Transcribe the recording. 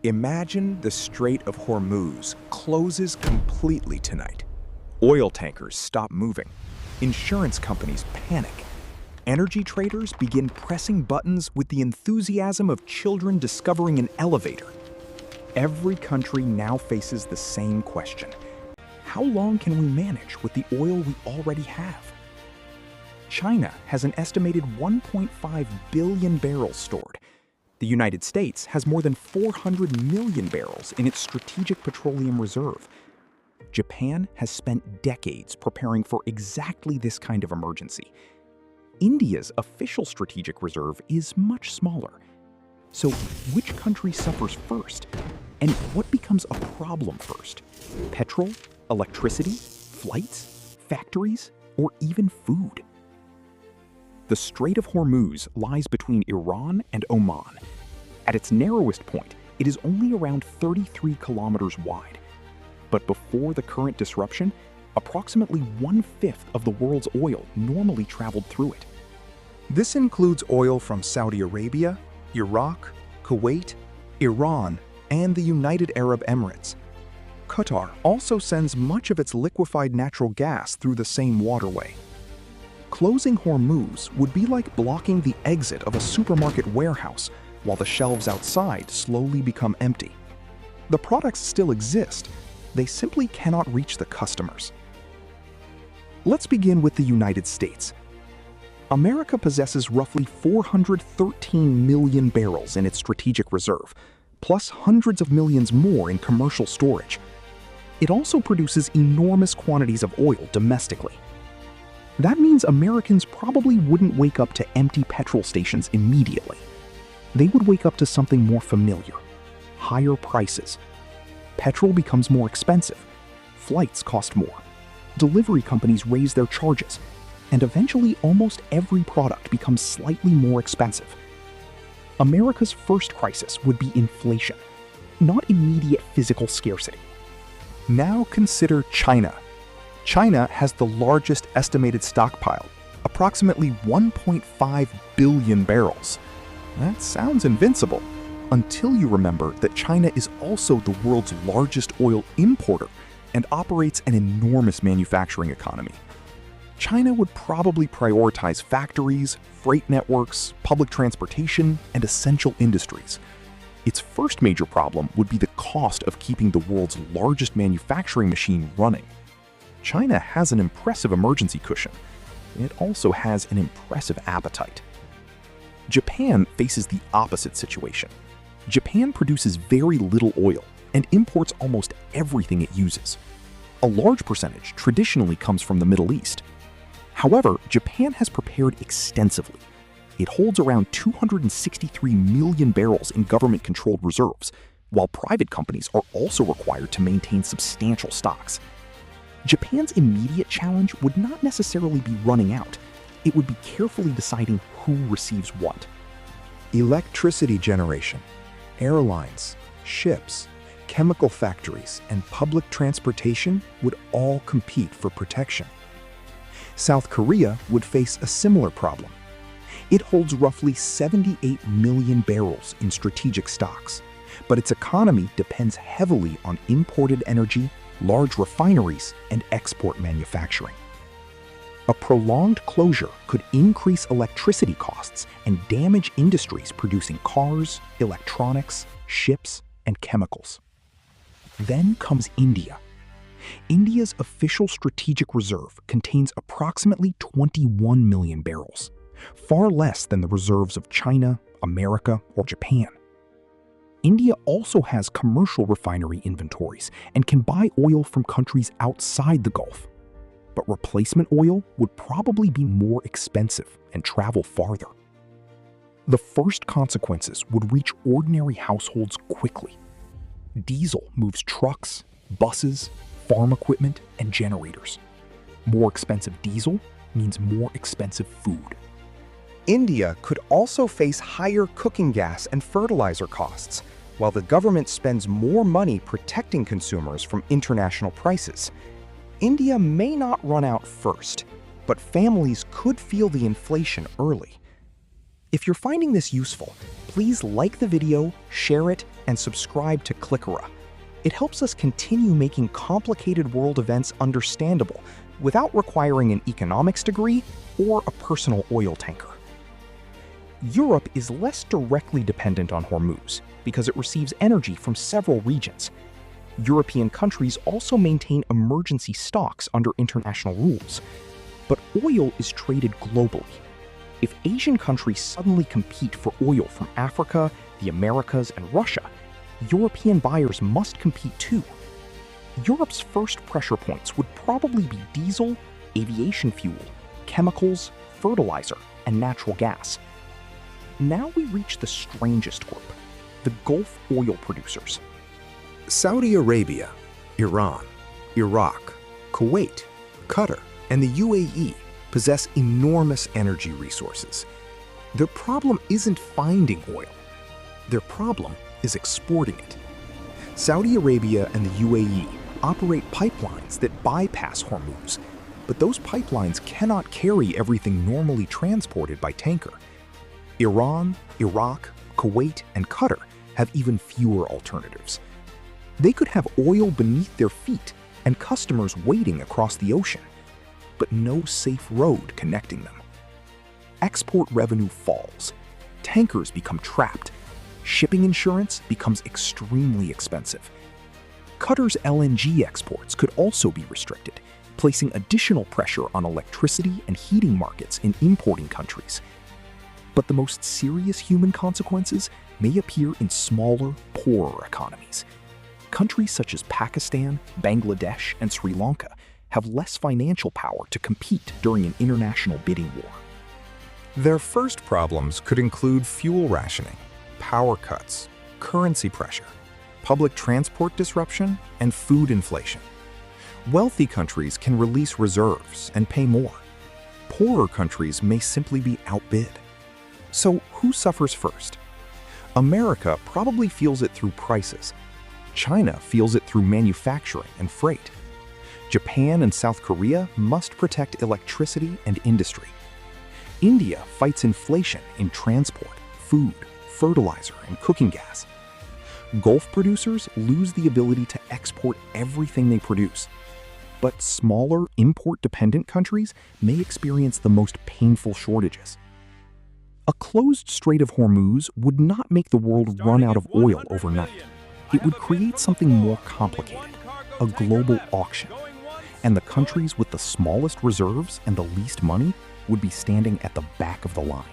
Imagine the Strait of Hormuz closes completely tonight. Oil tankers stop moving. Insurance companies panic. Energy traders begin pressing buttons with the enthusiasm of children discovering an elevator. Every country now faces the same question. How long can we manage with the oil we already have? China has an estimated 1.5 billion barrels stored. The United States has more than 400 million barrels in its strategic petroleum reserve. Japan has spent decades preparing for exactly this kind of emergency. India's official strategic reserve is much smaller. So which country suffers first? And what becomes a problem first? Petrol, electricity, flights, factories, or even food? The Strait of Hormuz lies between Iran and Oman. At its narrowest point, it is only around 33 kilometers wide. But before the current disruption, approximately 1/5 of the world's oil normally traveled through it. This includes oil from Saudi Arabia, Iraq, Kuwait, Iran, and the United Arab Emirates. Qatar also sends much of its liquefied natural gas through the same waterway. Closing Hormuz would be like blocking the exit of a supermarket warehouse while the shelves outside slowly become empty. The products still exist, they simply cannot reach the customers. Let's begin with the United States. America possesses roughly 413 million barrels in its strategic reserve, plus hundreds of millions more in commercial storage. It also produces enormous quantities of oil domestically. That means Americans probably wouldn't wake up to empty petrol stations immediately. They would wake up to something more familiar: higher prices. Petrol becomes more expensive, flights cost more, delivery companies raise their charges, and eventually almost every product becomes slightly more expensive. America's first crisis would be inflation, not immediate physical scarcity. Now consider China. China has the largest estimated stockpile, approximately 1.5 billion barrels. That sounds invincible, until you remember that China is also the world's largest oil importer and operates an enormous manufacturing economy. China would probably prioritize factories, freight networks, public transportation, and essential industries. Its first major problem would be the cost of keeping the world's largest manufacturing machine running. China has an impressive emergency cushion. It also has an impressive appetite. Japan faces the opposite situation. Japan produces very little oil and imports almost everything it uses. A large percentage traditionally comes from the Middle East. However, Japan has prepared extensively. It holds around 263 million barrels in government-controlled reserves, while private companies are also required to maintain substantial stocks. Japan's immediate challenge would not necessarily be running out. It would be carefully deciding who receives what. Electricity generation, airlines, ships, chemical factories, and public transportation would all compete for protection. South Korea would face a similar problem. It holds roughly 78 million barrels in strategic stocks, but its economy depends heavily on imported energy, large refineries, and export manufacturing. A prolonged closure could increase electricity costs and damage industries producing cars, electronics, ships, and chemicals. Then comes India. India's official strategic reserve contains approximately 21 million barrels, far less than the reserves of China, America, or Japan. India also has commercial refinery inventories and can buy oil from countries outside the Gulf. But replacement oil would probably be more expensive and travel farther. The first consequences would reach ordinary households quickly. Diesel moves trucks, buses, farm equipment, and generators. More expensive diesel means more expensive food. India could also face higher cooking gas and fertilizer costs, while the government spends more money protecting consumers from international prices. India may not run out first, but families could feel the inflation early. If you're finding this useful, please like the video, share it, and subscribe to Kliqora. It helps us continue making complicated world events understandable without requiring an economics degree or a personal oil tanker. Europe is less directly dependent on Hormuz because it receives energy from several regions. European countries also maintain emergency stocks under international rules. But oil is traded globally. If Asian countries suddenly compete for oil from Africa, the Americas, and Russia, European buyers must compete too. Europe's first pressure points would probably be diesel, aviation fuel, chemicals, fertilizer, and natural gas. Now we reach the strangest group, the Gulf oil producers. Saudi Arabia, Iran, Iraq, Kuwait, Qatar, and the UAE possess enormous energy resources. Their problem isn't finding oil. Their problem is exporting it. Saudi Arabia and the UAE operate pipelines that bypass Hormuz, but those pipelines cannot carry everything normally transported by tanker. Iran, Iraq, Kuwait, and Qatar have even fewer alternatives. They could have oil beneath their feet and customers waiting across the ocean, but no safe road connecting them. Export revenue falls, tankers become trapped, shipping insurance becomes extremely expensive. Qatar's LNG exports could also be restricted, placing additional pressure on electricity and heating markets in importing countries. But the most serious human consequences may appear in smaller, poorer economies. Countries such as Pakistan, Bangladesh, and Sri Lanka have less financial power to compete during an international bidding war. Their first problems could include fuel rationing, power cuts, currency pressure, public transport disruption, and food inflation. Wealthy countries can release reserves and pay more. Poorer countries may simply be outbid. So who suffers first? America probably feels it through prices. China feels it through manufacturing and freight. Japan and South Korea must protect electricity and industry. India fights inflation in transport, food, fertilizer, and cooking gas. Gulf producers lose the ability to export everything they produce. But smaller, import-dependent countries may experience the most painful shortages. A closed Strait of Hormuz would not make the world run out of oil overnight. It would create something more complicated, a global auction. And the countries with the smallest reserves and the least money would be standing at the back of the line.